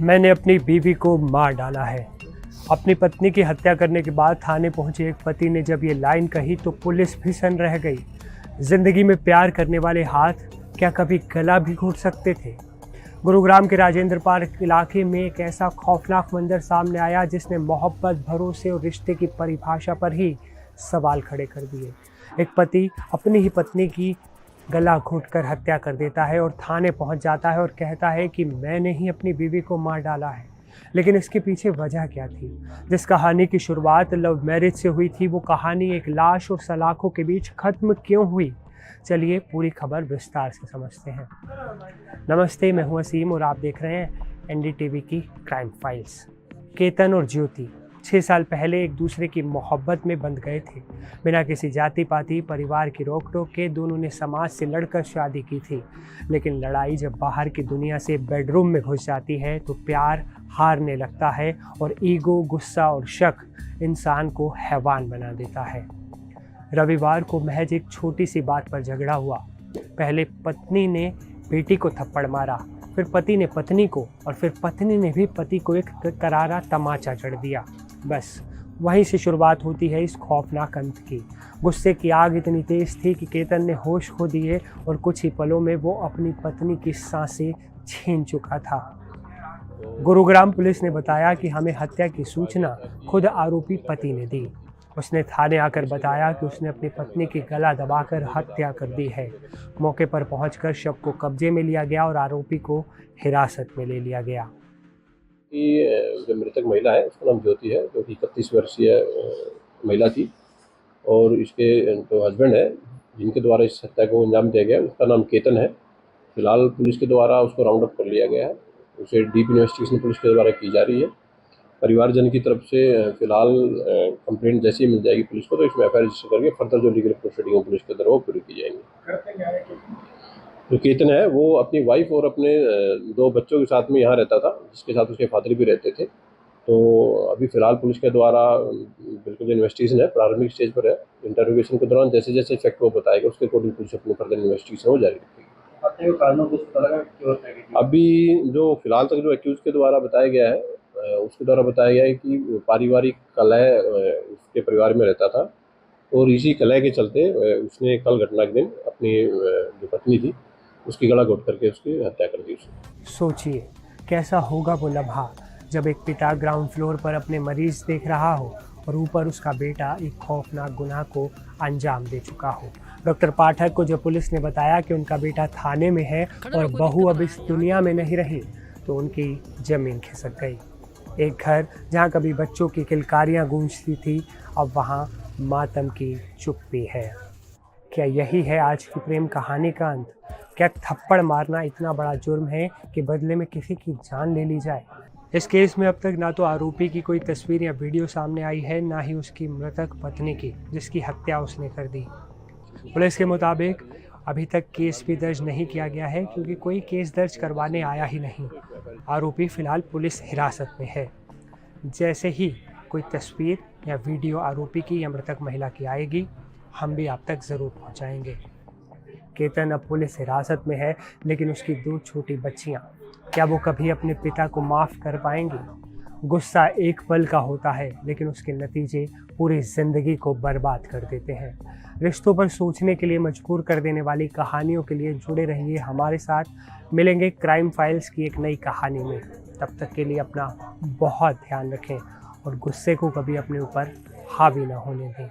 मैंने अपनी बीवी को मार डाला है। अपनी पत्नी की हत्या करने के बाद थाने पहुंचे एक पति ने जब ये लाइन कही तो पुलिस भी सन्न रह गई। जिंदगी में प्यार करने वाले हाथ क्या कभी गला भी घोट सकते थे? गुरुग्राम के राजेंद्र पार्क इलाके में एक ऐसा खौफनाक मंजर सामने आया जिसने मोहब्बत, भरोसे और रिश्ते की परिभाषा पर ही सवाल खड़े कर दिए। एक पति अपनी ही पत्नी की गला घोंटकर हत्या कर देता है और थाने पहुंच जाता है और कहता है कि मैंने ही अपनी बीवी को मार डाला है। लेकिन इसके पीछे वजह क्या थी? जिस कहानी की शुरुआत लव मैरिज से हुई थी, वो कहानी एक लाश और सलाखों के बीच खत्म क्यों हुई? चलिए पूरी खबर विस्तार से समझते हैं। नमस्ते, मैं हूं असीम और आप देख रहे हैं एनडीटीवी की क्राइम फाइल्स। केतन और ज्योति 6 साल पहले एक दूसरे की मोहब्बत में बंध गए थे। बिना किसी जाति पाति, परिवार की रोक टोक के दोनों ने समाज से लड़कर शादी की थी। लेकिन लड़ाई जब बाहर की दुनिया से बेडरूम में घुस जाती है तो प्यार हारने लगता है और ईगो, गुस्सा और शक इंसान को हैवान बना देता है। रविवार को महज एक छोटी सी बात पर झगड़ा हुआ। पहले पत्नी ने बेटी को थप्पड़ मारा, फिर पति ने पत्नी को और फिर पत्नी ने भी पति को एक करारा तमाचा जड़ दिया। बस वहीं से शुरुआत होती है इस खौफनाक अंत की। गुस्से की आग इतनी तेज थी कि केतन ने होश खो दिए और कुछ ही पलों में वो अपनी पत्नी की सांसें छीन चुका था। गुरुग्राम पुलिस ने बताया कि हमें हत्या की सूचना खुद आरोपी पति ने दी। उसने थाने आकर बताया कि उसने अपनी पत्नी की गला दबाकर हत्या कर दी है। मौके पर पहुंचकर शव को कब्जे में लिया गया और आरोपी को हिरासत में ले लिया गया। जो मृतक महिला है उसका नाम ज्योति है, जो कि 31 वर्षीय महिला थी, और इसके जो हस्बैंड है जिनके द्वारा इस हत्या को अंजाम दिया गया उसका नाम केतन है। फिलहाल पुलिस के द्वारा उसको राउंड अप कर लिया गया है। उसे डीप इन्वेस्टिगेशन पुलिस के द्वारा की जा रही है। परिवारजन की तरफ से फिलहाल कंप्लेंट जैसी मिल जाएगी पुलिस को तो इसमें एफआईआर रजिस्टर करके फर्दर जो लीगल प्रोसीडिंग पुलिस के अंदर वो पूरी की जाएंगी। जो केतन है वो अपनी वाइफ और अपने 2 बच्चों के साथ में यहाँ रहता था, जिसके साथ उसके फादर भी रहते थे। तो अभी फिलहाल पुलिस के द्वारा बिल्कुल इन्वेस्टिगेशन है, प्रारंभिक स्टेज पर है। इंटरोगेशन के दौरान जैसे जैसे फैक्ट वो बताएगा उसके अकॉर्डिंग पुलिस अपनी फर्दर इन्वेस्टिगेशन हो जारी रखेगी। अभी जो फिलहाल तक जो एक्यूज के द्वारा बताया गया है उसके द्वारा बताया गया है कि पारिवारिक कलह उसके परिवार में रहता था और इसी कलह के चलते उसने कल घटना के दिन अपनी जो पत्नी थी उसकी गला घोट करके उसकी हत्या कर दी। सोचिए कैसा होगा वो लम्हा जब एक पिता ग्राउंड फ्लोर पर अपने मरीज देख रहा हो और ऊपर उसका बेटा एक खौफनाक गुनाह को अंजाम दे चुका हो। डॉक्टर पाठक को जब पुलिस ने बताया कि उनका बेटा थाने में है और बहू अब इस दुनिया में नहीं रही तो उनकी जमीन खिसक गई। एक घर जहां कभी बच्चों की किलकारियां गूंजती थी, अब वहां मातम की चुप्पी है। क्या यही है आज की प्रेम कहानी का अंत? क्या थप्पड़ मारना इतना बड़ा जुर्म है कि बदले में किसी की जान ले ली जाए? इस केस में अब तक ना तो आरोपी की कोई तस्वीर या वीडियो सामने आई है, ना ही उसकी मृतक पत्नी की, जिसकी हत्या उसने कर दी। पुलिस के मुताबिक अभी तक केस भी दर्ज नहीं किया गया है क्योंकि कोई केस दर्ज करवाने आया ही नहीं। आरोपी फिलहाल पुलिस हिरासत में है। जैसे ही कोई तस्वीर या वीडियो आरोपी की या मृतक महिला की आएगी, हम भी आप तक ज़रूर पहुंचाएंगे। केतन अब पुलिस हिरासत में है, लेकिन उसकी 2 छोटी बच्चियां, क्या वो कभी अपने पिता को माफ़ कर पाएंगी? गुस्सा एक पल का होता है, लेकिन उसके नतीजे पूरी ज़िंदगी को बर्बाद कर देते हैं। रिश्तों पर सोचने के लिए मजबूर कर देने वाली कहानियों के लिए जुड़े रहिए हमारे साथ। मिलेंगे क्राइम फाइल्स की एक नई कहानी में। तब तक के लिए अपना बहुत ध्यान रखें और गुस्से को कभी अपने ऊपर हावी ना होने दें।